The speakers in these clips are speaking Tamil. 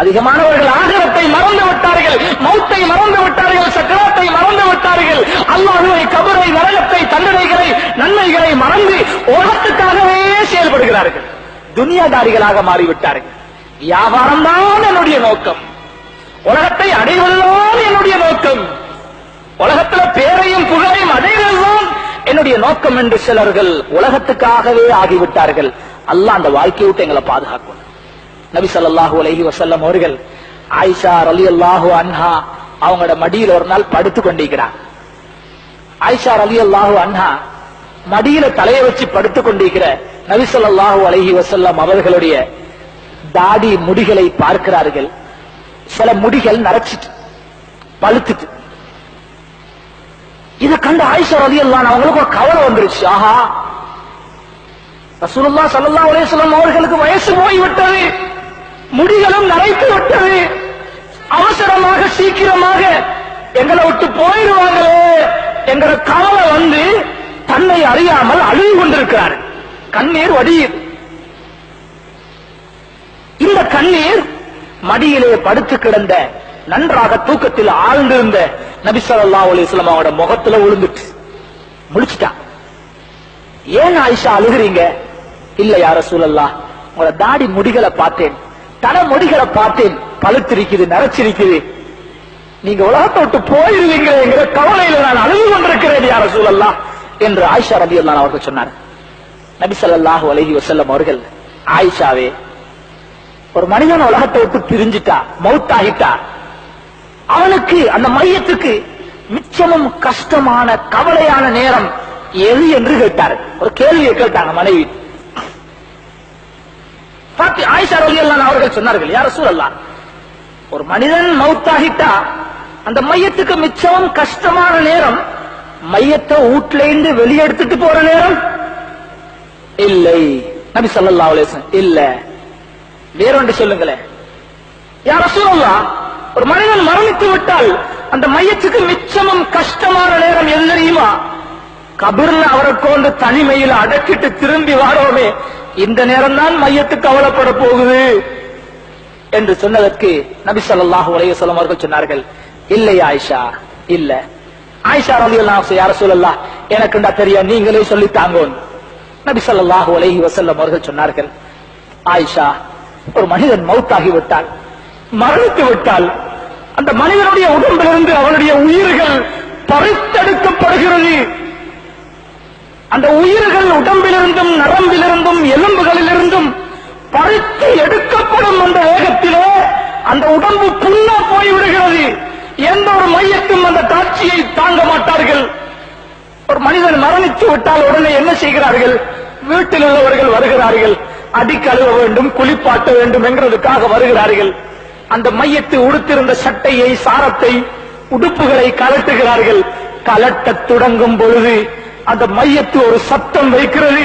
அதிகமானவர்கள் ஆகிரத்தை மறந்து விட்டார்கள், மௌத்தை மறந்து விட்டார்கள், சக்கராத்தை மறந்து விட்டார்கள், அல்லாஹ்வை, கபரை, நரகத்தை, தண்டனைகளை, நன்மைகளை மறந்து உலகத்துக்காகவே செயல்படுகிறார்கள். துனியாதாரிகளாக மாறிவிட்டார்கள். வியாபாரம் தான் என்னுடைய நோக்கம், உலகத்தை அடைவதுதான் என்னுடைய நோக்கம், உலகத்தில் பேரையும் புகழையும் அடைவதுதான் என்னுடைய நோக்கம் என்று சிலர்கள் உலகத்துக்காகவே ஆகிவிட்டார்கள். அல்லாஹ் அந்த வாழ்க்கையை விட்டு எங்களை பாதுகாக்கும். நபி ஸல்லல்லாஹு அலைஹி வஸல்லம் அவர்கள் ஆயிஷா ரலியல்லாஹு அன்ஹா அவங்களோட மடியில் ஒரு நாள் படுத்து கொண்டிருக்கிறார். ஆயிஷா ரலியல்லாஹு அன்ஹா மடியில தலையை வச்சு படுத்து கொண்டிருக்கிற நபி ஸல்லல்லாஹு அலைஹி வஸல்லம் அவர்களுடைய தாடி முடிகளை பார்க்கிறார்கள். சில முடிகள் நரைச்சிட்டு பழுத்துட்டு. இதை கண்டு ஆயிஷா ரலியல்லாஹு அன்ஹா அவங்களுக்கு ஒரு கவலை வந்துருச்சு. ஆஹா, ரசூலுல்லாஹ் ஸல்லல்லாஹு அலைஹி வஸல்லம் அவர்களுக்கு வயசு போய்விட்டது, முடிகளும் நரைத்து விட்டது, அவசரமாக சீக்கிரமாக எங்களை விட்டு போயிடுவாங்களே என்கிற கவலை வந்து தன்னை அறியாமல் அழுது கொண்டிருக்கிறார். கண்ணீர் வடியுது. இந்த கண்ணீர் மடியிலே படுத்து கிடந்த நன்றாக தூக்கத்தில் ஆழ்ந்திருந்த நபி ஸல்லல்லாஹு அலைஹி வஸல்லம் அவரோட முகத்துல விழுந்துட்டு முடிச்சிட்டா. ஏன் ஆயிஷா அழுகிறீங்க? இல்ல யா ரசூலல்லாஹ், உங்களோட தாடி முடிகளை பார்த்தேன், தலை முடிகளை பார்த்தேன், பழுத்திருக்குது, நரைச்சிருக்குது, நீங்க உலகத்தை விட்டு போயிருவீங்கிற கவலையில நான் அழுது கொண்டிருக்கிறேன் யா ரசூலல்லாஹ் என்று ஆயிஷா ரலியல்லாஹு அன்ஹா அவர்கள் சொன்னார். நபி ஸல்லல்லாஹு அலைஹி வஸல்லம் அவர்கள், ஆயிஷாவே, ஒரு மனிதன் உலகத்தை விட்டு பிரிஞ்சிட்டா, மௌத்தாகிட்டா, அவனுக்கு அந்த மையத்துக்கு மிச்சமும் கஷ்டமான கவலையான நேரம் எது என்று கேட்டார். ஒரு கேள்வியை கேட்டாங்க மனைவி. ஆயிஷா ரலியல்லாஹு அன்ஹா அவர்கள் சொன்னார்கள், யா ரசூலல்லாஹ், ஒரு மனிதன் மௌத்தாகிட்டா அந்த மையத்துக்கு மிச்சமும் கஷ்டமான நேரம் மையத்தை வீட்டுல இருந்து வெளியெடுத்துட்டு போற நேரம் இல்லை. நபி ஸல்லல்லாஹு அலைஹி வஸல்லம், இல்ல, வேறொன்று சொல்லுங்களேன். யா ரசூலல்லாஹ், ஒரு மனிதன் மரணித்து விட்டால் அந்த மையத்துக்கு மிச்சமும் கஷ்டமான நேரம் எது தெரியுமா? கபர்ல அவரை கொண்டு தனிமையில் அடக்கிட்டு திரும்பி வாரோமே, இந்த நேரம் தான் மையத்துக்கு கவலைப்பட போகுது என்று சொன்னதற்கு நபி ஸல்லல்லாஹு அலைஹி வஸல்லம் அவர்கள் சொன்னார்கள், இல்லை ஆயிஷா, இல்ல. ஆயிஷா ரலியல்லாஹு அன்ஹா, யா ரசூலல்லாஹ், எனக்குண்டா தெரியும், நீங்களே சொல்லித்தாங்க. நபி ஸல்லல்லாஹு அலைஹி வஸல்லம் அவர்கள் சொன்னார்கள், ஆயிஷா, ஒரு மனிதன் மௌத்தாகி விட்டால், மரணித்து விட்டால், அந்த மனிதனுடைய உடம்பிலிருந்து அவனுடைய உயிர்கள் பறித்தெடுக்கப்படுகிறது. அந்த உயிர்கள் உடம்பிலிருந்தும் நரம்பிலிருந்தும் எலும்புகளிலிருந்தும் பறித்து எடுக்கப்படும் அந்த வேகத்திலே அந்த உடம்பு புண்ணா போய்விடுகிறது. எந்த ஒரு மையத்தும் அந்த காட்சியை தாங்க மாட்டார்கள். ஒரு மனிதன் மரணித்து விட்டால் உடனே என்ன செய்கிறார்கள்? வீட்டில் உள்ளவர்கள் வருகிறார்கள், அடி கழுவ வேண்டும், குளிப்பாட்ட வேண்டும் என்கிறதுக்காக வருகிறார்கள். அந்த மையத்தை உடுத்திருந்த சட்டையை, சாரத்தை, உடுப்புகளை கலட்டுகிறார்கள். கலட்டத் தொடங்கும் பொழுது அந்த மையத்து ஒரு சத்தம் வைக்கிறது,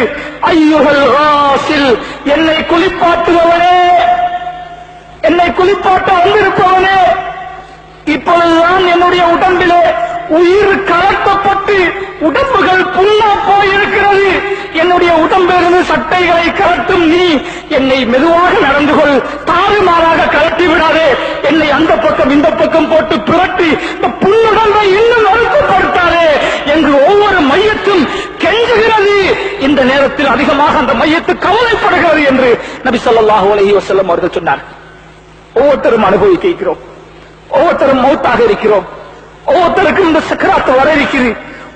ஐயுகல் ராசில், என்னை குளிப்பாட்டுபவனே, என்னை குளிப்பாட்ட வந்திருப்பவனே, இப்பொழுதுதான் என்னுடைய உடம்பிலே உயிர் கலட்டப்பட்டு உடம்புகள் புண்ணா போயிருக்கிறது. என்னுடைய உடம்பிலிருந்து சட்டைகளை கலட்டும் நீ என்னை மெதுவாக நடந்து கொள், தாறுமாறாக கலட்டி விடாதே, என்னை அந்த பக்கம் இந்த பக்கம் போட்டு புரட்டி இந்த புண்ணுடம்பை இன்னும் நறுக்கப்படுத்தாதே என்று ஒவ்வொரு மையத்தும் கெஞ்சுகிறது. இந்த நேரத்தில் அதிகமாக அந்த மையத்து கவலைப்படுகிறது என்று நபி ஸல்லல்லாஹு அலைஹி வஸல்லம் அவர்கள் சொன்னார். ஒவ்வொருத்தரும் அனுபவிக்கிறோம், ஒவ்வொருத்தரும் மௌத்தாக இருக்கிறோம், ஒவ்வொருத்தருக்கும் இந்த சக்கராத்து வர இருக்குது.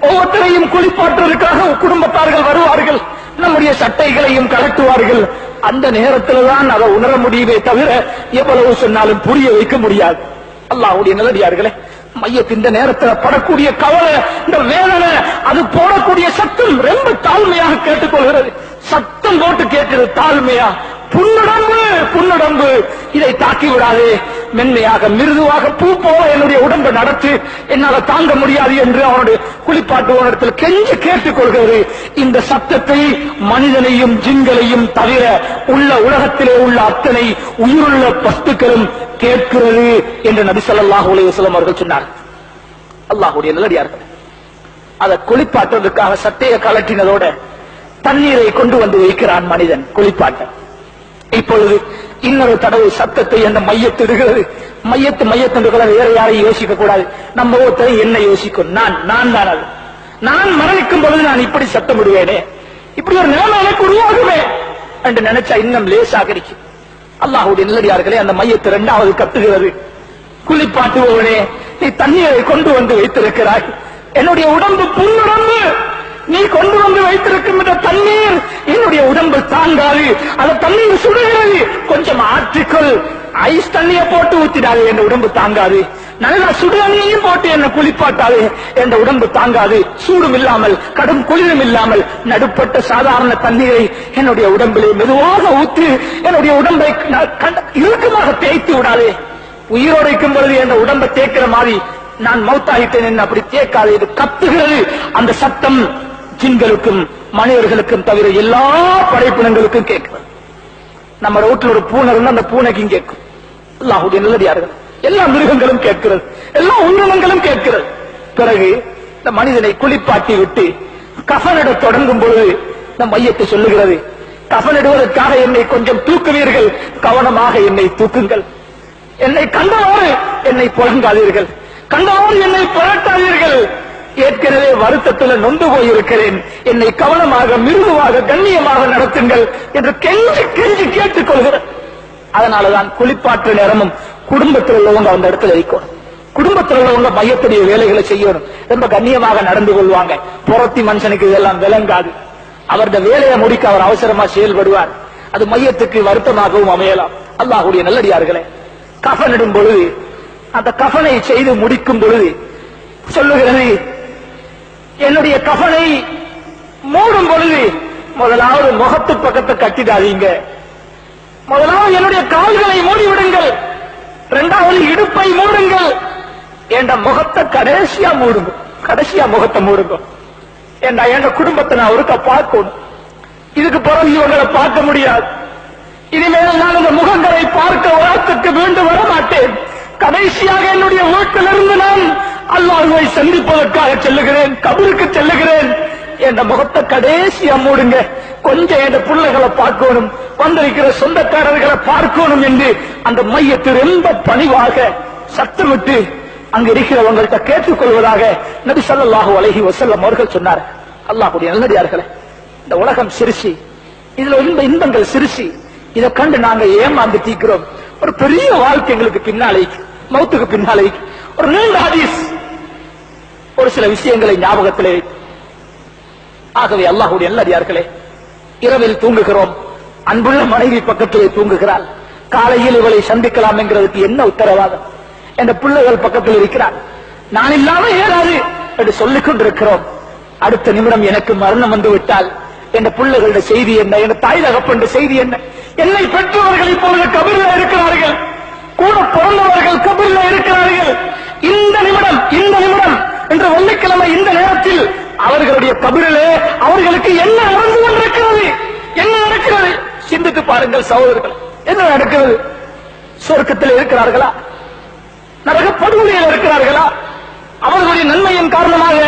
ஒவ்வொருத்தரையும் குளிப்பாட்டுவதற்காக குடும்பத்தார்கள் வருவார்கள், நம்முடைய சட்டைகளையும் கலட்டுவார்கள். அந்த நேரத்தில் தான் அதை உணர முடியுமே தவிர எவ்வளவு சொன்னாலும் புரிய வைக்க முடியாது. அல்லாஹ்வுடைய நல்லடியார்களே, மையத்தின் இந்த நேரத்தில் படக்கூடிய கவலை, இந்த வேதனை, அது போடக்கூடிய சத்தம் ரொம்ப தாழ்மையாக கேட்டுக்கொள்கிறது. சத்தம் போட்டு கேட்கிறது தாழ்மையா, புண்ணுடம்பு, புண்ணுடம்பு, இதை தாக்கி விடாதே, மென்மையாக மிருதுவாக பூ போல என்னுடைய உடம்பை நடத்து, என்னால தாங்க முடியாது என்று அவனுடைய குளிப்பாட்டுவனிடத்தில் கெஞ்சி கேட்டுக் கொள்கிறது. இந்த சத்தத்தை மனிதனையும் ஜின்களையும் தவிர உள்ள உலகத்திலே உள்ள அத்தனை உயிருள்ள வஸ்துக்களும் கேட்கிறது என்று நபி ஸல்லல்லாஹு அலைஹி வஸல்லம் அவர்கள் சொன்னார். அல்லாஹ்வுடைய நல்லடியார்கள், அதை குளிப்பாட்டுவதற்காக சட்டையை கலட்டினதோட தண்ணீரை கொண்டு வந்து வைக்கிறான் மனிதன் குளிப்பாட்ட. இப்பொழுது இன்னொரு தடவை சத்தத்தை அந்த மையத்திடுகிறது. மையத்து வேற யாரையும் யோசிக்க கூடாது. நம்ம ஒருத்தரை என்ன யோசிக்கும்? நான் தான் அது. நான் மரணிக்கும் பொழுது நான் இப்படி சத்தம் விடுவேனே, இப்படி ஒரு நிலைமை எனக்கு உருவாகுமே என்று நினைச்சா இன்னும் லேசாக இருக்கு. அல்லாஹ்வுடைய நல்லடியார்களே, அந்த மையத்து இரண்டாவது கத்துகிறது, குளிப்பாட்டுபவனே, நீ தண்ணீரை கொண்டு வந்து வைத்திருக்கிறாய், என்னுடைய உடம்பு புண்ணுடம்பு, நீ கொண்டு வந்து வைத்திருக்கும் இந்த தண்ணீர் என்னுடைய உடம்பு தாங்காது, அந்த தண்ணீர் சுடுகிறது, கொஞ்சம் ஆற்றிக்கொள், ஐஸ் தண்ணியை போட்டு ஊத்திடாது, என் உடம்பு தாங்காது, நல்லா சுடு தண்ணியையும் போட்டு என்ன குளிப்பாட்டாது, என் உடம்பு தாங்காது, சூடும் இல்லாமல் கடும் குளிரும் இல்லாமல் நடுப்பட்ட சாதாரண தண்ணீரை என்னுடைய உடம்பிலே மெதுவாக ஊற்றி என்னுடைய உடம்பை இறுக்கமாக தேய்த்து விடாதே, உயிரோடைக்கும் பொழுது என் உடம்பை தேய்க்கிற மாதிரி நான் மௌத்தாகிட்டேன் என்ன அப்படி தேய்க்காது. இது கத்துகிறது. அந்த சத்தம் ஜின்களுக்கும் மனிதர்களுக்கும் தவிர எல்லா படைப்பினங்களுக்கும் கேட்கிறது. நம்ம ரோட்ல ஒரு பூனை இருந்தா அந்த பூனைக்கும் கேட்கும். அல்லாஹ்வுடைய நல்லடியார்கள், எல்லா மிருகங்களும் கேட்கிறது, எல்லா உயிரினங்களும் கேட்கிறது. பிறகு இந்த மனிதனை குளிப்பாட்டி விட்டு கஃனிட தொடங்கும் பொழுது இந்த மையத்தை சொல்லுகிறது, கஃனிடுவதற்காக என்னை கொஞ்சம் தூக்குவீர்கள், கவனமாக என்னை தூக்குங்கள், என்னை கண்டவாறு என்னை புழங்காதீர்கள், கண்டவாறு என்னை புரட்டாதீர்கள், ஏற்கனவே வருத்தத்தில் நொந்து போயிருக்கிறேன், என்னை கவனமாக மிருதுவாக கண்ணியமாக நடத்துங்கள் என்று கெஞ்சி கெஞ்சி கேட்டுக் கொள்கிறார். அதனாலதான் குளிப்பாற்று நேரமும் குடும்பத்தில் உள்ளவங்க அந்த இடத்துல இருக்கணும். குடும்பத்தில் உள்ளவங்க மையத்துடைய வேலைகளை செய்யணும், ரொம்ப கண்ணியமாக நடந்து கொள்வாங்க. புறத்தி மனுஷனுக்கு இதெல்லாம் விளங்காது. அவருடைய வேலையை முடிக்க அவர் அவசரமா செயல்படுவார். அது மையத்துக்கு வருத்தமாகவும் அமையலாம். அல்லாஹ்வுடைய நல்லடியார்களே, கஃனிடும் பொழுது அந்த கஃனை செய்து முடிக்கும் பொழுது சொல்லுகிறது, என்னுடைய கஃனை மூடும் பொழுது முதலாவது முகத்து பக்கத்தை கட்டிடாதீங்க, முதலாவது என்னுடைய கால்களை மூடிவிடுங்கள், இரண்டாவது இடுப்பை மூடுங்கள், என்ற முகத்தை கடைசியா மூடுங்க, கடைசியா முகத்தை மூடுங்க. என் குடும்பத்தை நான் ஒருக்க பார்க்கணும். இதுக்கு பிறகு இவங்களை பார்க்க முடியாது. இனிமேல் நான் இந்த முகங்களை பார்க்க உலகத்துக்கு மீண்டும் வர மாட்டேன். கடைசியாக என்னுடைய வீட்டிலிருந்து நான் அல்லாஹ்வை சந்திப்பதற்காக செல்லுகிறேன், கபருக்கு செல்லுகிறேன், என்ற முகத்தை கடைசியா மூடுங்க. கொஞ்சம் என் பிள்ளைகளை பார்க்கணும், வந்திருக்கிற சொந்தக்காரர்களை பார்க்கணும் என்று அந்த மையத்தில் ரொம்ப பணிவாக சத்தமிட்டு அங்க இருக்கிறவங்கள்ட்ட கேட்டுக்கொள்வதாக நபி ஸல்லல்லாஹு அலைஹி வஸல்லம் அவர்கள் சொன்னார். அல்லாஹ்வுடைய நல்லடியார்களே, இந்த உலகம் சிறுசி, இதுல இன்பங்கள் சிறுசி, இதை கண்டு நாங்க ஏமாந்து தீக்கிறோம். ஒரு பெரிய வாழ்க்கை எங்களுக்கு பின்னாலே, மௌத்துக்கு பின்னாலே ஒரு நீண்ட ஹதீஸ், ஒரு சில விஷயங்களை ஞாபகத்திலே. ஆகவே அல்லாஹ்வுடைய நல்லடியார்களே, இரவில் தூங்குகிறோம், அன்புள்ள மனைவி பக்கத்திலே தூங்குகிறாள், காலையில் இவளை சந்திக்கலாம் என்கிறதுக்கு என்ன உத்தரவாதம்? என்ற பிள்ளைகள் பக்கத்தில் இருக்கிறார், நான் இல்லாம ஏறாது என்று சொல்லிக் கொண்டிருக்கிறோம். அடுத்த நிமிடம் எனக்கு மரணம் வந்து விட்டால் என்ற பிள்ளைகளுடைய செய்தி என்ன, என் தாய் தகப்பன் செய்தி என்ன? என்னை பெற்றவர்கள் இப்பொழுது கபரில் இருக்கிறார்கள், கூட பிறந்தவர்கள் கபரில் இருக்கிறார்கள். இந்த நிமிடம் என்ற வெள்ளிக்கிழமை இந்த நேரத்தில் அவர்களுடைய கபரிலே அவர்களுக்கு என்ன நடந்து கொண்டிருக்கிறது? என்ன நடக்கிறது? சிந்தித்து பாருங்கள் சகோதரர்கள், என்ன நடக்கிறது? சொர்க்கத்தில் இருக்கிறார்களா? நரக படுகொலையில் இருக்கிறார்களா? அவர்களுடைய நன்மையின் காரணமாக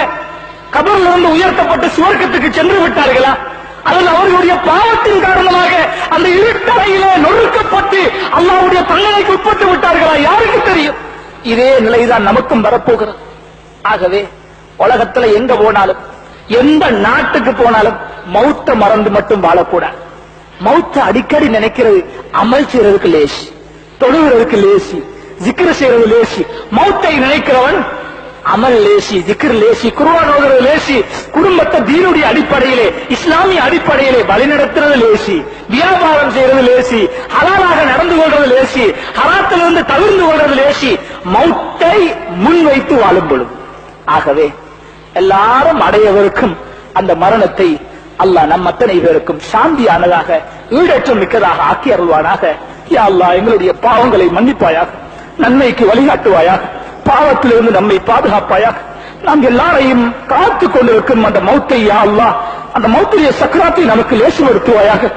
கபரில் இருந்து உயர்த்தப்பட்டு சுவர்க்கத்துக்கு சென்று விட்டார்களா? அதில் அவர்களுடைய பாவத்தின் காரணமாக அந்த இருட்டறையிலே நொறுக்கப்பட்டு அல்லாஹ்வுடைய தண்டனைக்கு உட்பட்டு விட்டார்களா? யாருக்கு தெரியும்? இதே நிலைதான் நமக்கும் வரப்போகிறது. ஆகவே உலகத்துல எங்க போனாலும், எந்த நாட்டுக்கு போனாலும் மௌத்த மறந்து மட்டும் வாழக்கூடாது. மௌத்த அடிக்கடி நினைக்கிறது அமல் செய்யறதுக்கு லேசி, தொழுகிறதுக்கு லேசி, ஜிக்ர் செய்யறது லேசி. மௌத்தை நினைக்கிறவன் அமல் லேசி, ஜிக்ர் லேசி, குர்ஆன் ஓதுறது லேசி, குடும்பத்தை தீனுடைய அடிப்படையிலே, இஸ்லாமிய அடிப்படையிலே வழிநடத்துறது லேசி, வியாபாரம் செய்யறது லேசி, ஹலாலாக நடந்து கொள்றது லேசி, ஹராத்திலிருந்து தவிர்ந்து கொள்றது லேசி, மௌத்தை முன்வைத்து வாழும் பொழுது. ஆகவே எல்லாரும் அடையவிருக்கும் அந்த மரணத்தை அல்லாஹ் நம் அத்தனை பேருக்கும் சாந்தியானதாக, ஈடேற்றம் மிக்கதாக ஆக்கி அருள்வானாக. யா அல்லாஹ், எங்களுடைய பாவங்களை மன்னிப்பாயாக, நன்மைக்கு வழிகாட்டுவாயாக, பாவத்திலிருந்து நம்மை பாதுகாப்பாயாக. நாம் எல்லாரையும் காத்துக் கொண்டிருக்கும் அந்த மௌத்தை யா அல்லாஹ், அந்த மௌத்துடைய சக்கராத்தை நமக்கு லேசுபடுத்துவாயாக.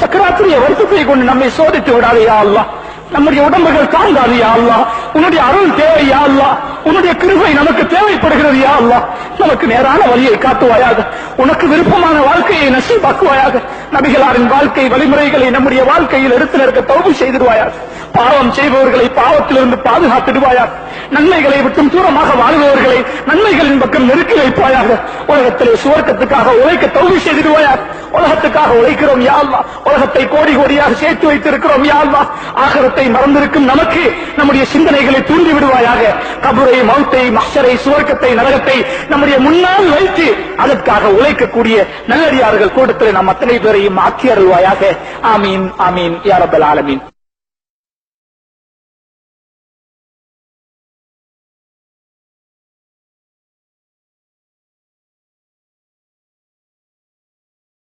சக்கராத்துடைய வருத்தத்தை கொண்டு நம்மை சோதித்து விடாதே யா அல்லாஹ். நம்முடைய உடம்புகள் தாங்காது யா அல்லாஹ். உன்னுடைய அருள் தேவை யா அல்லாஹ். உன்னுடைய கிருபை நமக்கு தேவைப்படுகிறது யா அல்லாஹ். நமக்கு நேரான வழியை காட்டுவாயாக. உனக்கு விருப்பமான வாழ்க்கையை நசீபாக்குவாயாக. நபிகளாரின் வாழ்க்கை வழிமுறைகளை நம்முடைய வாழ்க்கையில் எடுத்து நிற்க தௌபு செய்திடுவாயாக. பாவம் செய்பவர்களை பாவத்திலிருந்து பாதுகாத்திடுவாயாக. நன்மைகளை விட்டும் தூரமாக வாழ்பவர்களை நன்மைகளின் பக்கம் நெருக்கி வைப்பாயாக. உலகத்திலே சுவர்க்கத்துக்காக உழைக்க தௌபு செய்திடுவாயாக. உலகத்துக்காக உழைக்கிறோம் யா அல்லாஹ். உலகத்தை கோடி கோடியாக சேர்த்து வைத்திருக்கிறோம் யா அல்லாஹ். ஆகிரத்தை மறந்திருக்கும் நமக்கு நம்முடைய சிந்தனைகளை தூண்டி விடுவாயாக. கபரை, மௌத்தை, மஹ்ஷரை, சுவர்க்கத்தை, நரகத்தை நம்முடைய முன்னால் வைத்து அதற்காக உழைக்கக்கூடிய நல்லடியார்கள் கூட்டத்தில் நாம் அத்தனை பேரையும் ஆக்கி அருள்வாயாக. ஆமீன் ஆமீன் யா ரப்பல் ஆலமீன்.